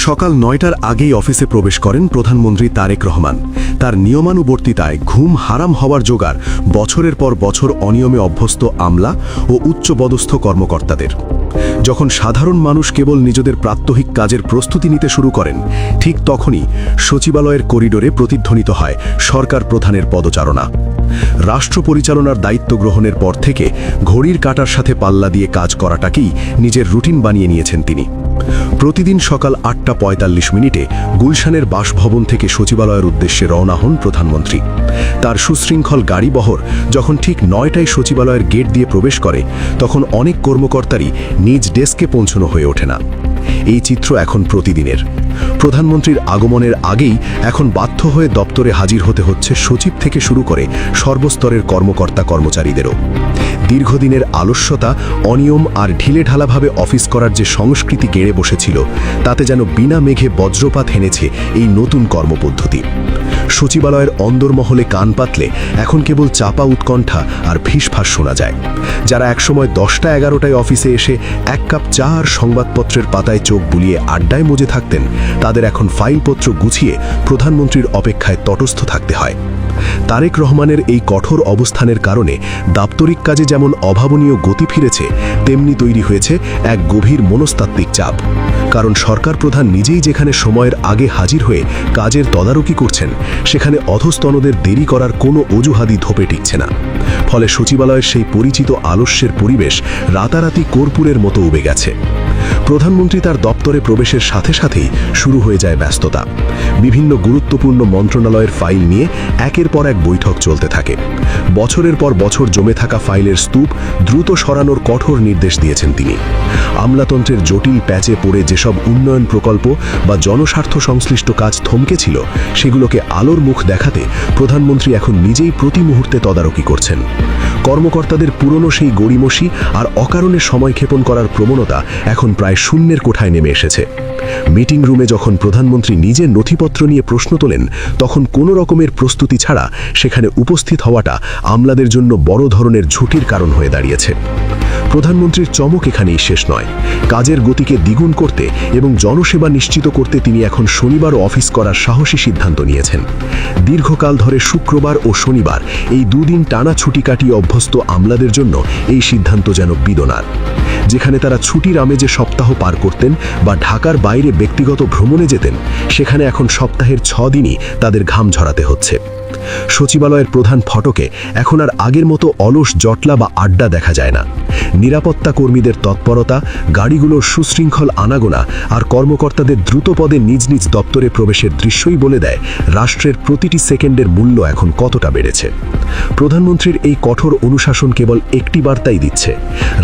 সকাল ৯টার আগেই অফিসে প্রবেশ করেন প্রধানমন্ত্রী তারেক রহমান। তার নিয়মানুবর্তিতায় ঘুম হারাম হওয়ার জোগাড় বছরের পর বছর অনিয়মে অভ্যস্ত আমলা ও উচ্চপদস্থ কর্মকর্তাদের। যখন সাধারণ মানুষ কেবল নিজেদের প্রাত্যহিক কাজের প্রস্তুতি নিতে শুরু করেন, ঠিক তখনই সচিবালয়ের করিডোরে প্রতিধ্বনিত হয় সরকার প্রধানের পদচারণা। রাষ্ট্র পরিচালনার দায়িত্ব গ্রহণের পর থেকে ঘড়ির কাঁটার সাথে পাল্লা দিয়ে কাজ করাটাকেই নিজের রুটিন বানিয়ে নিয়েছেন তিনি। প্রতিদিন সকাল ৮টা ৪৫ গুলশানের বাসভবন থেকে সচিবালয়ের উদ্দেশ্যে রওনা হন প্রধানমন্ত্রী। তার সুশৃঙ্খল গাড়িবহর যখন ঠিক ৯টায় সচিবালয়ের গেট দিয়ে প্রবেশ করে, তখন অনেক কর্মকর্তারই নিজ ডেস্কে পৌঁছানো হয়ে ওঠে না। এই চিত্র এখন প্রতিদিনের। প্রধানমন্ত্রীর আগমনের আগেই এখন বাধ্য হয়ে দপ্তরে হাজির হতে হচ্ছে সচিব থেকে শুরু করে সর্বস্তরের কর্মকর্তা কর্মচারীদেরও। দীর্ঘদিনের আলস্যতা, অনিয়ম আর ঢিলেঢালাভাবে অফিস করার যে সংস্কৃতি গেড়ে বসেছিল, তাতে যেন বিনা মেঘে বজ্রপাত হেনেছে এই নতুন কর্মপদ্ধতি। সচিবালয়ের অন্দরমহলে কান পাতলে এখন কেবল চাপা উৎকণ্ঠা আর ফিসফাস শোনা যায়। যারা একসময় 10টা-11টায় অফিসে এসে এক কাপ চা আর সংবাদপত্রের পাতায় চোখ বুলিয়ে আড্ডায় মজে থাকতেন, তাদের এখন ফাইলপত্র গুছিয়ে প্রধানমন্ত্রীর অপেক্ষায় তটস্থ থাকতে হয়। তারেক রহমানের এই কঠোর অবস্থানের কারণে দাপ্তরিক কাজে যেমন অভাবনীয় গতি ফিরেছে, তেমনি তৈরি হয়েছে এক গভীর মনস্তাত্ত্বিক চাপ। কারণ সরকার প্রধান নিজেই যেখানে সময়ের আগে হাজির হয়ে কাজের তদারকি করছেন, সেখানে অধস্তনদের দেরি করার কোনো অজুহাতই ধোপে টিকছে না। ফলে সচিবালয়ের সেই পরিচিত আলস্যের পরিবেশ রাতারাতি কর্পূরের মতো উবে গেছে। প্রধানমন্ত্রী তার দপ্তরে প্রবেশের সাথে সাথেই শুরু হয়ে যায় ব্যস্ততা। বিভিন্ন গুরুত্বপূর্ণ মন্ত্রণালয়ের ফাইল নিয়ে একের পর এক বৈঠক চলতে থাকে। বছরের পর বছর জমে থাকা ফাইলের স্তূপ দ্রুত সরানোর কঠোর নির্দেশ দিয়েছেন তিনি। আমলাতন্ত্রের জটিল প্যাচে পড়ে যেসব উন্নয়ন প্রকল্প বা জনস্বার্থ সংশ্লিষ্ট কাজ থমকে ছিল, সেগুলোকে আলোর মুখ দেখাতে প্রধানমন্ত্রী এখন নিজেই প্রতি মুহূর্তে তদারকি করছেন। কর্মকর্তাদের পুরনো সেই গড়িমসি আর অকারণে সময়ক্ষেপণ করার প্রবণতা এখন প্রায় শূন্যের কোঠায় নেমে এসেছে। মিটিং রুমে যখন প্রধানমন্ত্রী নিজের নথিপত্র নিয়ে প্রশ্ন তোলেন, তখন কোনো রকমের প্রস্তুতি ছাড়া সেখানে উপস্থিত হওয়াটা আমলাদের জন্য বড় ধরনের ঝুঁকির কারণ হয়ে দাঁড়িয়েছে। প্রধানমন্ত্রীর চমক এখানেই শেষ নয়। কাজের গতিকে দ্বিগুণ করতে এবং জনসেবা নিশ্চিত করতে তিনি এখন শনিবারও অফিস করার সাহসী সিদ্ধান্ত নিয়েছেন। দীর্ঘকাল ধরে শুক্রবার ও শনিবার এই দুদিন টানা ছুটি কাটিয়ে অভ্যস্ত আমলাদের জন্য এই সিদ্ধান্ত যেন বিদনার। যেখানে তারা ছুটির আমেজে সপ্তাহ পার করতেন বা ঢাকার বাইরে ব্যক্তিগত ভ্রমণে যেতেন, সেখানে এখন সপ্তাহের 6 দিনই তাদের ঘাম ঝরাতে হচ্ছে। সচিবালয়ের প্রধান ফটকে এখন আর আগের মতো অলস জটলা বা আড্ডা দেখা যায় না। নিরাপত্তা কর্মীদের তৎপরতা, গাড়িগুলোর সুশৃঙ্খল আনাগোনা আর কর্মকর্তাদের দ্রুত পদে নিজ নিজ দপ্তরে প্রবেশের দৃশ্যই বলে দেয় রাষ্ট্রের প্রতিটি সেকেন্ডের মূল্য এখন কতটা বেড়েছে। প্রধানমন্ত্রীর এই কঠোর অনুশাসন কেবল একটি বার্তাই দিচ্ছে: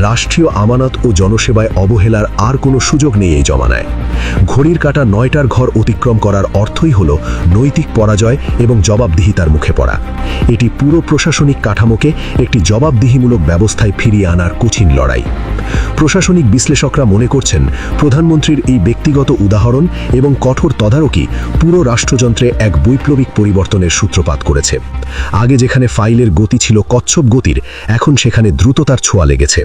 রাষ্ট্রীয় আমানত ও জনসেবায় অবহেলার আর কোনো সুযোগ নেই এই জমানায়। ঘড়ির কাঁটা ৯টার ঘর অতিক্রম করার অর্থই হল নৈতিক পরাজয় এবং জবাবদিহিতার মুখে পড়া। এটি পুরো প্রশাসনিক কাঠামোকে একটি জবাবদিহিমূলক ব্যবস্থায় ফিরিয়ে আনার কঠিন লড়াই। প্রশাসনিক বিশ্লেষকরা মনে করছেন, প্রধানমন্ত্রীর এই ব্যক্তিগত উদাহরণ এবং কঠোর তদারকি পুরো রাষ্ট্রযন্ত্রে এক বৈপ্লবিক পরিবর্তনের সূত্রপাত করেছে। আগে যেখানে ফাইলের গতি ছিল কচ্ছপ গতির, এখন সেখানে দ্রুততার ছোঁয়া লেগেছে।